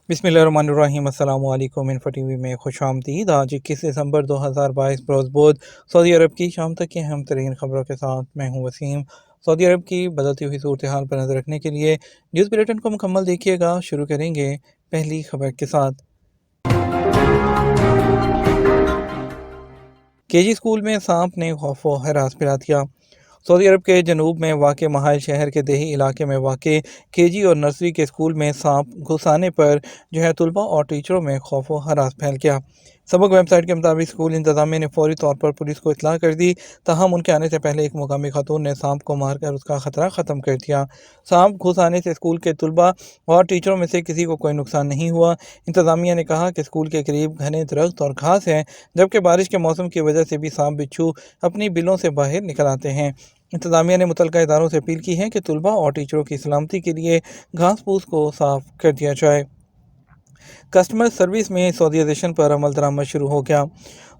बिस्मिल्लाहिर्रहमानिर्रहीम। अस्सलाम वालेकुम। इन्फो टीवी में खुश आमदीद। आज 21 दिसंबर 2022 बरोज़ बुध सऊदी अरब की शाम तक की अहम तरीन खबरों के साथ मैं हूँ वसीम। सऊदी अरब की बदलती हुई सूरत हाल पर नज़र रखने के लिए न्यूज़ बुलेटिन को मुकम्मल देखिएगा। शुरू करेंगे पहली खबर के साथ। केजी स्कूल में सांप ने खौफ व हरास फैला दिया। सऊदी अरब के जनूब में वाक़ महाल शहर के देही इलाके में वाक़ केजी और नर्सरी के स्कूल में सांप घुस आने पर तलबा और टीचरों में खौफ व हरास फैल गया। सबक वेबसाइट के मुताबिक स्कूल इंतजामिया ने फौरी तौर पर पुलिस को इत्तला कर दी। ताहम उनके आने से पहले एक मुकामी खातून ने सांप को मारकर उसका ख़तरा ख़त्म कर दिया। सांप घुस आने से स्कूल के तलबा और टीचरों में से किसी को कोई नुकसान नहीं हुआ। इंतजामिया ने कहा कि स्कूल के करीब घने दरख्त और घास हैं, जबकि बारिश के मौसम की वजह से भी सांप बिच्छू अपनी बिलों से बाहर निकल आते हैं। इंतजामिया ने मुतलका इदारों से अपील की है कि तलबा और टीचरों की सलामती के लिए घास फूस को साफ कर दिया जाए। कस्टमर सर्विस में सऊदीज़ेशन पर अमल दरामद शुरू हो गया।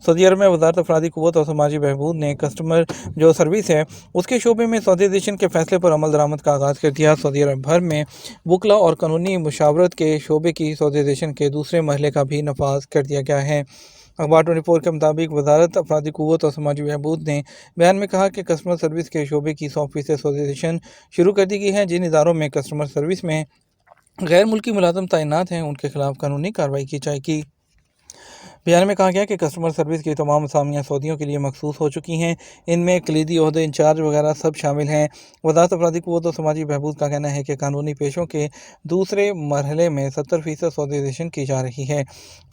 सऊदी अरब में वजारत अफरादी क़ुव्वत और समाजी बहबूद ने कस्टमर जो सर्विस है उसके शोबे में सऊदीज़ेशन के फैसले पर अमल दरामद का आगाज़ कर दिया। सऊदी अरब भर में वकला और कानूनी मुशावरत के शोबे की सऊदीज़ेशन के दूसरे मरहले का भी नफाज कर दिया गया है। अखबार 24 के मुताबिक वजारत अफरादी क़ुव्वत और समाजी बहबूद ने बयान में कहा कि कस्टमर सर्विस के शोबे की 100% सऊदीज़ेशन शुरू कर दी गई है। जिन इदारों में कस्टमर सर्विस में गैर मुल्की मुलाज़िम तैनात हैं उनके खिलाफ कानूनी कार्रवाई की जाएगी। बयान में कहा गया कि कस्टमर सर्विस की तमाम असामियाँ सऊदियों के लिए मखसूस हो चुकी हैं। इनमें कलीदी ओहदे, इंचार्ज वगैरह सब शामिल हैं। वजारत अफरादी क़ुव्वत और समाजी बहबूद का कहना है कि कानूनी पेशों के दूसरे मरहले में 70% सऊदीज़ेशन की जा रही है।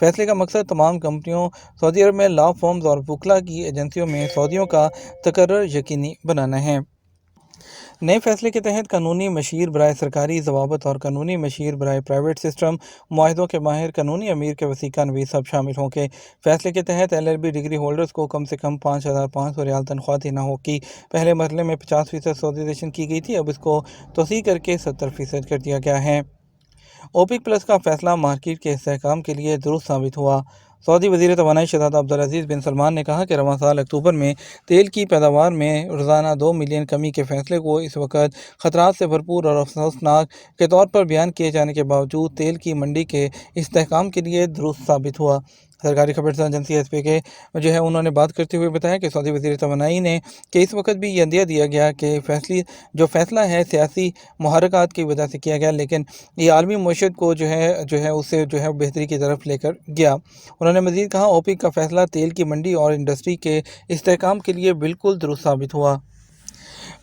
फैसले का मकसद तमाम कंपनियों, सऊदी अरब में लॉ फर्म्स और वकला की एजेंसियों में सऊदियों का तकर्रुर यकीनी बनाना है। नए फैसले के तहत कानूनी मशीर बराए सरकारी ज़वाबत और कानूनी मशीर बराए प्राइवेट सिस्टम, मुआहिदों के माहिर, कानूनी अमीर के वसीका नवीस सब शामिल होंगे। फैसले के तहत LLB डिग्री होल्डर्स को कम से कम 5,500 रियाल तनख्वाह देना होगी। पहले मरहले में 50% सऊदीज़ेशन की गई थी, अब इसको तोसी करके 70% कर दिया गया है। OPEC प्लस का फैसला मार्केट के इस्तेहकाम के लिए दुरुस्त साबित हुआ। सऊदी वज़ीर तवानाई शहज़ादा अब्दुल अज़ीज़ बिन सलमान ने कहा कि रवां साल अक्टूबर में तेल की पैदावार में रोज़ाना 2 मिलियन कमी के फैसले को इस वक्त ख़तरात से भरपूर और अफसोसनाक के तौर पर बयान किए जाने के बावजूद तेल की मंडी के इस्तेहकाम के लिए दुरुस्त साबित हुआ। सरकारी खबर एजेंसी SPK के उन्होंने बात करते हुए बताया कि सऊदी वज़ीर तवानाई ने कि इस वक्त भी ये अंदिया दिया गया कि फैसला है सियासी मुहरकात की वजह से किया गया, लेकिन ये आलमी मईशत को उससे बेहतरी की तरफ लेकर गया। उन्होंने मज़ीद कहा, OPEC का फैसला तेल की मंडी और इंडस्ट्री के इस्तेहकाम के लिए बिल्कुल दुरुस्त साबित हुआ।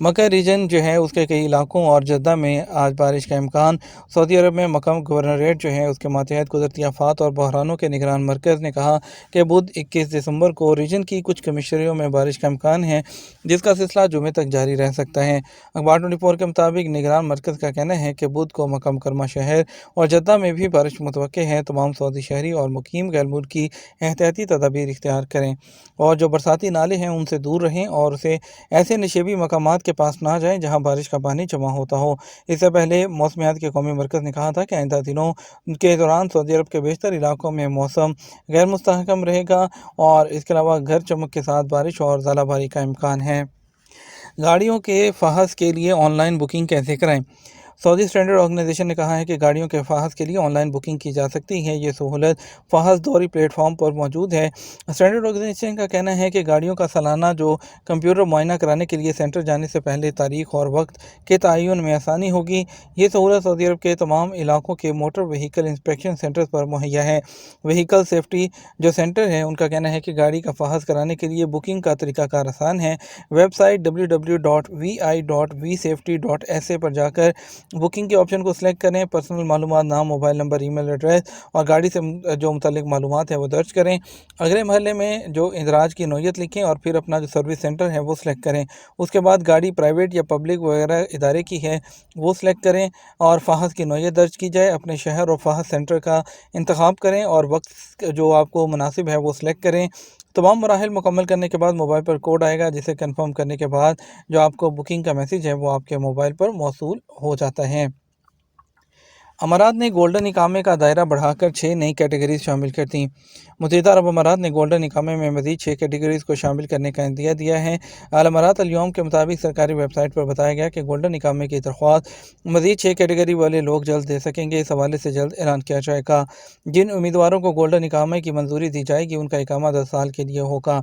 मक्का रीजन उसके कई इलाकों और जद्दा में आज बारिश का इम्कान। सऊदी अरब में मकाम गवर्नरेट उसके मातहत कुदरती आफात और बहरानों के निगरान मरकज़ ने कहा कि बुध 21 दिसंबर को रीजन की कुछ कमिश्नरियों में बारिश का इम्कान है, जिसका सिलसिला जुमे तक जारी रह सकता है। अखबार 24 के मुताबिक निगरान मरकज़ का कहना है कि बुध को मक्का मुकरमा शहर और जद्दा में भी बारिश मुतवक्के है। तमाम सऊदी शहरी और मुकीम गैर मुल्की एहतियाती तदाबीर इख्तियार करें और जो बरसाती नाले हैं उनसे दूर रहें और उसे ऐसे निशेबी मकामात के पास ना जाएं जहां बारिश का पानी जमा होता हो। इससे पहले मौसमियात के कौमी मरकज़ ने कहा था कि आइंदा दिनों के दौरान सऊदी अरब के बेशतर इलाकों में मौसम गैर मुस्तहकम रहेगा और इसके अलावा घर चमक के साथ बारिश और ज़ालाबारी का इम्कान है। गाड़ियों के फ़हस के लिए ऑनलाइन बुकिंग कैसे कराएं? सऊदी स्टैंडर्ड ऑर्गेनाइजेशन ने कहा है कि गाड़ियों के फ़हस के लिए ऑनलाइन बुकिंग की जा सकती है। ये सहूलत फ़हस दौरी प्लेटफॉर्म पर मौजूद है। स्टैंडर्ड ऑर्गेनाइजेशन का कहना है कि गाड़ियों का सालाना जो कंप्यूटर मुआयना कराने के लिए सेंटर जाने से पहले तारीख और वक्त के तयन में आसानी होगी। ये सहूलत सऊदी अरब के तमाम इलाकों के मोटर व्हीकल इंस्पेक्शन सेंटर पर मुहैया है। व्हीकल सेफ्टी जो सेंटर है उनका कहना है कि गाड़ी का फ़हस कराने के लिए बुकिंग का तरीकाकार आसान है। वेबसाइट www.vi.vsafety.sa पर जाकर बुकिंग के ऑप्शन को सिलेक्ट करें। पर्सनल मालूमात, नाम, मोबाइल नंबर, ईमेल एड्रेस और गाड़ी से जो मुतल्लिक मालूमात है वो दर्ज करें। अगले महल्ले में जो इंदराज की नौयत लिखें और फिर अपना जो सर्विस सेंटर है वो सिलेक्ट करें। उसके बाद गाड़ी प्राइवेट या पब्लिक वगैरह इदारे की है वो सिलेक्ट करें और फ़हस की नौयत दर्ज की जाए। अपने शहर और फ़हस सेंटर का इंतखाब करें और वक्त जो आपको मुनासिब है वो सिलेक्ट करें। तमाम मराहिल मुकम्मल करने के बाद मोबाइल पर कोड आएगा, जिसे कंफर्म करने के बाद जो आपको बुकिंग का मैसेज है वो आपके मोबाइल पर मौसूल हो जाता है। امارات نے گولڈن اقامے کا دائرہ بڑھا کر 6 نئی کیٹیگریز شامل کر دیں۔ متحدہ عرب امارات نے گولڈن اقامے میں مزید 6 کیٹیگریز کو شامل کرنے کا عندیہ دیا ہے۔ الامارات الیوم کے مطابق سرکاری ویب سائٹ پر بتایا گیا کہ گولڈن اقامے کی درخواست مزید 6 کیٹیگری والے لوگ جلد دے سکیں گے۔ اس حوالے سے جلد اعلان کیا جائے گا۔ جن امیدواروں کو گولڈن اقامے کی منظوری دی جائے گی ان کا اقامہ 10 سال کے لیے ہوگا۔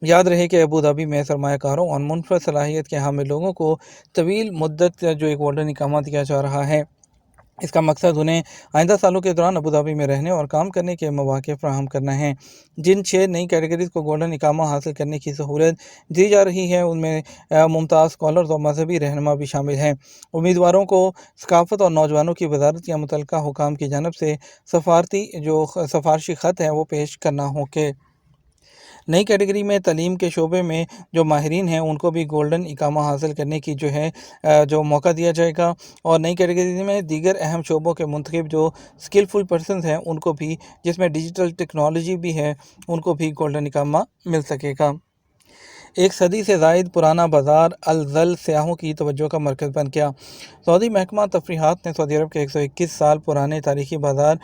یاد رہے کہ ابوظہبی میں سرمایہ کاروں اور منفرد صلاحیت کے حامل لوگوں کو طویل مدت کا جو ایک گولڈن اقامہ دیا جا رہا ہے، اس کا مقصد انہیں آئندہ سالوں کے دوران ابوظہبی میں رہنے اور کام کرنے کے مواقع فراہم کرنا ہے۔ جن 6 نئی کیٹیگریز کو گولڈن اقامہ حاصل کرنے کی سہولت دی جا رہی ہے ان میں ممتاز اسکالرز اور مذہبی رہنما بھی شامل ہیں۔ امیدواروں کو ثقافت اور نوجوانوں کی وزارت یا متعلقہ حکام کی جانب سے سفارشی خط ہے وہ پیش کرنا ہوگے۔ نئی کیٹیگری میں تعلیم کے شعبے میں جو ماہرین ہیں ان کو بھی گولڈن اقامہ حاصل کرنے کی جو موقع دیا جائے گا، اور نئی کیٹیگری میں دیگر اہم شعبوں کے منتخب جو اسکلفل پرسنز ہیں ان کو بھی، جس میں ڈیجیٹل ٹیکنالوجی بھی ہے، ان کو بھی گولڈن اقامہ مل سکے گا۔ ایک صدی سے زائد پرانا بازار الزل سیاحوں کی توجہ کا مرکز بن گیا۔ سعودی محکمہ تفریحات نے سعودی عرب کے 121 سال پرانے تاریخی بازار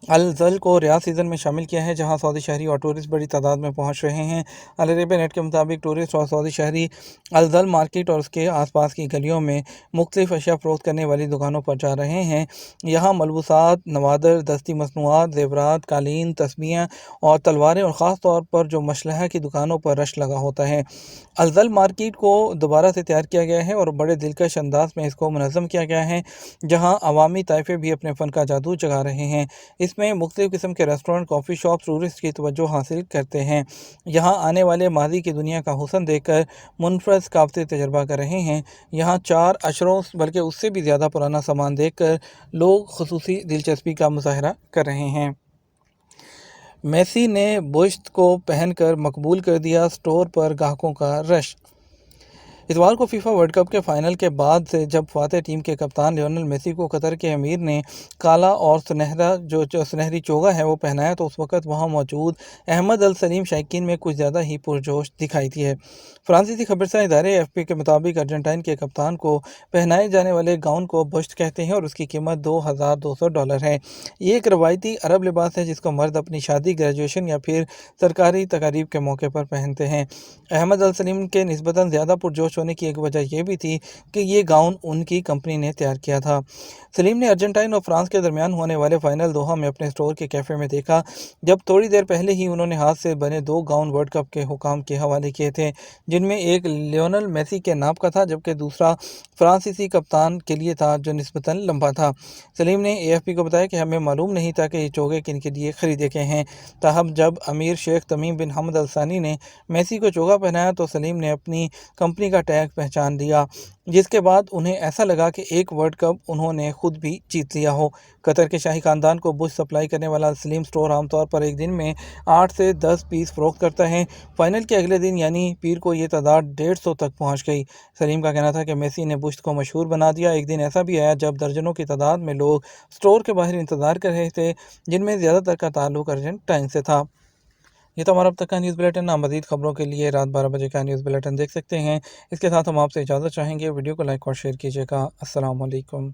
الزل کو ریاض سیزن میں شامل کیا ہے، جہاں سعودی شہری اور ٹورسٹ بڑی تعداد میں پہنچ رہے ہیں۔ العربیہ نیٹ کے مطابق ٹورسٹ اور سعودی شہری الزل مارکیٹ اور اس کے آس پاس کی گلیوں میں مختلف اشیاء فروخت کرنے والی دکانوں پر جا رہے ہیں۔ یہاں ملبوسات، نوادر، دستی مصنوعات، زیورات، قالین، تسبیحیں اور تلواریں اور خاص طور پر جو مشلحہ کی دکانوں پر رش لگا ہوتا ہے۔ الزل مارکیٹ کو دوبارہ سے تیار کیا گیا ہے اور بڑے دلکش انداز میں اس کو منظم کیا گیا ہے، جہاں عوامی طائفے بھی اپنے فن کا جادو جگا رہے ہیں۔ اس میں مختلف قسم کے ریسٹورنٹ، کافی شاپ ٹورسٹ کی توجہ حاصل کرتے ہیں۔ یہاں آنے والے ماضی کی دنیا کا حسن دیکھ کر منفرد ثقافتی تجربہ کر رہے ہیں۔ یہاں 4 اشروں بلکہ اس سے بھی زیادہ پرانا سامان دیکھ کر لوگ خصوصی دلچسپی کا مظاہرہ کر رہے ہیں۔ میسی نے بشت کو پہن کر مقبول کر دیا، سٹور پر گاہکوں کا رش۔ اتوار کو فیفا ورلڈ کپ کے فائنل کے بعد سے جب فاتح ٹیم کے کپتان لیونل میسی کو قطر کے امیر نے کالا اور سنہری چوگا ہے وہ پہنایا تو اس وقت وہاں موجود احمد السلیم شائقین میں کچھ زیادہ ہی پرجوش دکھائی دیے۔ فرانسیسی خبرساں ادارے AFP کے مطابق ارجنٹائن کے کپتان کو پہنائے جانے والے گاؤن کو بشت کہتے ہیں اور اس کی قیمت $2200 ہے۔ یہ ایک روایتی عرب لباس ہے جس کو مرد اپنی شادی، گریجویشن یا پھر سرکاری تقاریب کے موقع پر پہنتے ہیں۔ احمد السلیم کے نسبتاً زیادہ پرجوش ہونے کی ایک وجہ یہ بھی تھی کہ یہ گاؤن ان کی کمپنی نے تیار کیا تھا۔ سلیم نے ارجنٹائن اور فرانس کے درمیان ہونے والے فائنل دوحہ میں اپنے سٹور کے کیفے میں دیکھا جب تھوڑی دیر پہلے ہی انہوں نے ہاتھ سے بنے 2 گاؤن ورلڈ کپ کے حکام کے حوالے کیے تھے، جن میں ایک لیونل میسی کے ناپ کا تھا جبکہ دوسرا فرانسیسی کپتان کے لیے تھا جو نسبتاً لمبا تھا۔ سلیم نے AFP کو بتایا کہ ہمیں معلوم نہیں تھا کہ یہ چوگے کن کے لیے خریدے گئے ہیں۔ تاہم جب امیر شیخ تمیم بن حمد الثانی نے میسی کو چوگا پہنایا تو سلیم نے اپنی کمپنی کا ٹیگ پہچان دیا، جس کے بعد انہیں ایسا لگا کہ ایک ورلڈ کپ انہوں نے خود بھی جیت لیا ہو۔ قطر کے شاہی خاندان کو بش سپلائی کرنے والا سلیم سٹور عام طور پر ایک دن میں 8 سے 10 پیس فروخت کرتا ہے۔ فائنل کے اگلے دن یعنی پیر کو یہ تعداد 150 تک پہنچ گئی۔ سلیم کا کہنا تھا کہ میسی نے بشت کو مشہور بنا دیا۔ ایک دن ایسا بھی آیا جب درجنوں کی تعداد میں لوگ سٹور کے باہر انتظار کر رہے تھے، جن میں زیادہ تر کا تعلق ارجنٹائن سے تھا۔ یہ تو ہمارا اب تک کا نیوز بلیٹن۔ مزید خبروں کے لیے رات 12 بجے کا نیوز بلیٹن دیکھ سکتے ہیں۔ اس کے ساتھ ہم آپ سے اجازت چاہیں گے۔ ویڈیو کو لائک اور شیئر کیجیے گا۔ السلام علیکم۔